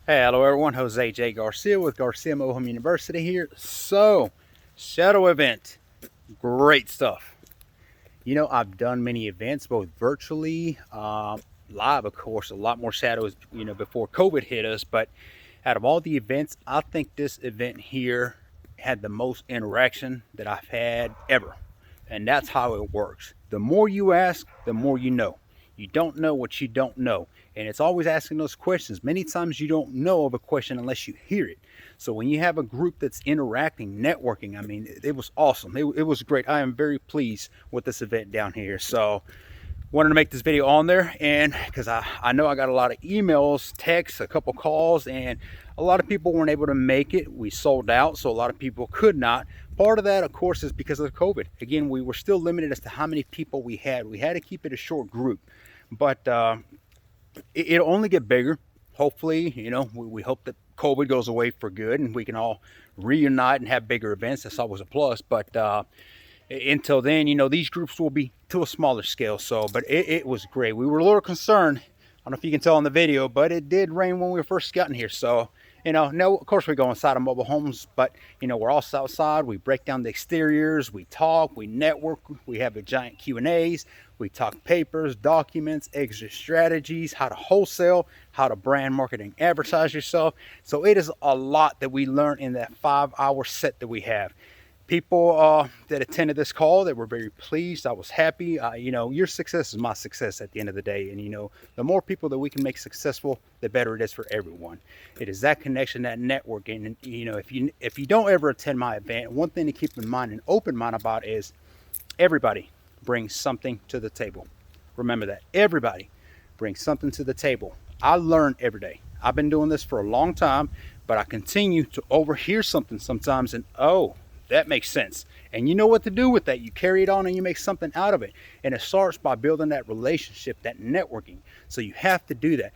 Hey, hello everyone. Jose J. Garcia with Garcia Mobile Home University here. So, shadow event, great stuff. I've done many events, both virtually, live, of course, a lot more shadows, before COVID hit us. But out of all the events, I think this event here had the most interaction that I've had ever. And that's how it works. The more you ask, the more you know. You don't know what you don't know. And it's always asking those questions. Many times you don't know of a question unless you hear it. So when you have a group that's interacting, networking, I mean, it was awesome. It was great. I am very pleased with this event down here. So wanted to make this video on there, and because I know I got a lot of emails, texts, a couple calls, and a lot of people weren't able to make it. We sold out, so a lot of people could not. Part of that, of course, is because of COVID. Again, we were still limited as to how many people we had. We had to keep it a short group, but it'll only get bigger. Hopefully, we hope that COVID goes away for good and we can all reunite and have bigger events. That's always a plus. But until then, these groups will be to a smaller scale. So, but it was great. We were a little concerned. I don't know if you can tell in the video, but it did rain when we were first getting here. So, no, of course we go inside of mobile homes, but we're also outside. We break down the exteriors, we talk, we network, we have a giant Q&As, we talk papers, documents, exit strategies, how to wholesale, how to brand, market, and advertise yourself. So it is a lot that we learn in that 5-hour set that we have. People that attended this call, that were very pleased. I was happy. Your success is my success at the end of the day. And the more people that we can make successful, the better it is for everyone. It is that connection, that networking. And if you don't ever attend my event, one thing to keep in mind and open mind about is everybody brings something to the table. Remember that. Everybody brings something to the table. I learn every day. I've been doing this for a long time, but I continue to overhear something sometimes and that makes sense. And you know what to do with that. You carry it on and you make something out of it. And it starts by building that relationship, that networking. So you have to do that.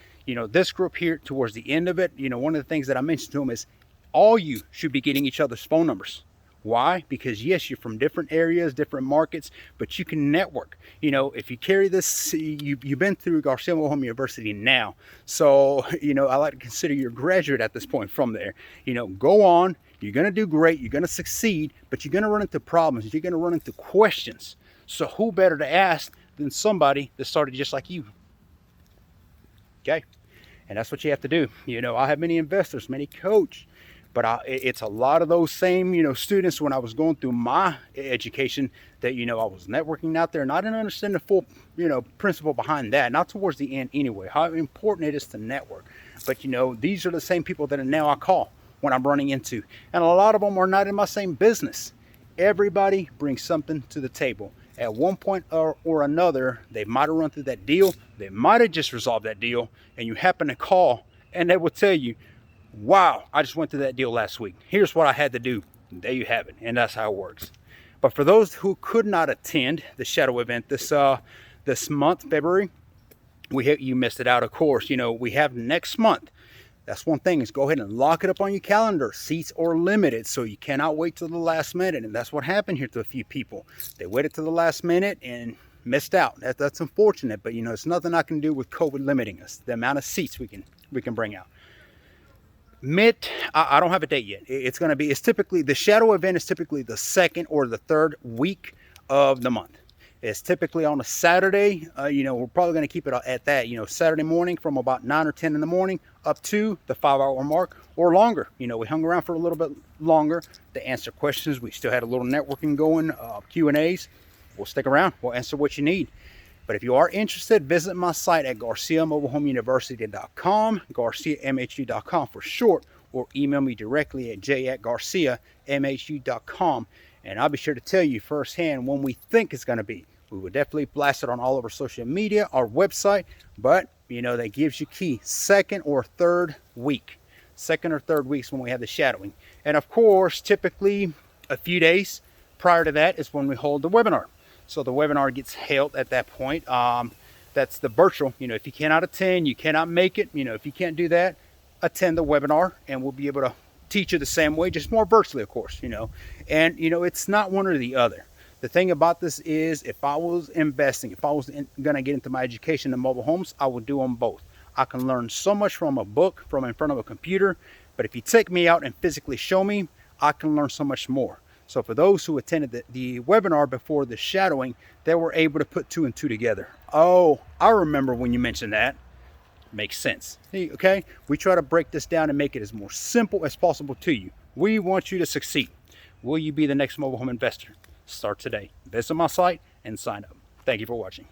This group here towards the end of it, one of the things that I mentioned to them is all you should be getting each other's phone numbers. Why? Because yes, you're from different areas, different markets, but you can network. If you carry this, you've been through Garcia Home University now. So, I like to consider you a graduate at this point from there. Go on. You're going to do great. You're going to succeed, but you're going to run into problems. You're going to run into questions. So who better to ask than somebody that started just like you? Okay. And that's what you have to do. I have many investors, many coaches, but it's a lot of those same, students when I was going through my education that, I was networking out there and I didn't understand the full, principle behind that. Not towards the end anyway, how important it is to network. But, these are the same people that now I call when I'm running into. And a lot of them are not in my same business. Everybody brings something to the table. At one point or another, they might have run through that deal. They might have just resolved that deal. And you happen to call and they will tell you, wow, I just went through that deal last week. Here's what I had to do. And there you have it. And that's how it works. But for those who could not attend the shadow event this month, February, you missed it out, of course. We have next month. That's one thing, is go ahead and lock it up on your calendar. Seats are limited, so you cannot wait till the last minute. And that's what happened here to a few people. They waited till the last minute and missed out. That's unfortunate, but it's nothing I can do with COVID limiting us. The amount of seats we can bring out. I don't have a date yet. It's typically, the shadow event is typically the second or the third week of the month. It's typically on a Saturday. We're probably going to keep it at that, Saturday morning from about 9 or 10 in the morning up to the 5-hour mark or longer. We hung around for a little bit longer to answer questions. We still had a little networking going, Q&As. We'll stick around. We'll answer what you need. But if you are interested, visit my site at GarciaMobileHomeUniversity.com, GarciaMHU.com for short, or email me directly at j@GarciaMHU.com. And I'll be sure to tell you firsthand when we think it's going to be. We will definitely blast it on all of our social media, our website, but that gives you key second or third weeks when we have the shadowing. And of course, typically a few days prior to that is when we hold the webinar. So the webinar gets held at that point. That's the virtual. If you cannot attend, you cannot make it. If you can't do that, attend the webinar and we'll be able to teach you the same way, just more virtually, of course. And it's not one or the other. The thing about this is, if I was investing, if I was going to get into my education in mobile homes, I would do them both. I can learn so much from a book, from in front of a computer, but if you take me out and physically show me, I can learn so much more. So for those who attended the webinar before the shadowing, they were able to put 2 and 2 together. Oh, I remember when you mentioned that. Makes sense. Okay, we try to break this down and make it as more simple as possible to you. We want you to succeed. Will you be the next mobile home investor? Start today. Visit my site and sign up. Thank you for watching.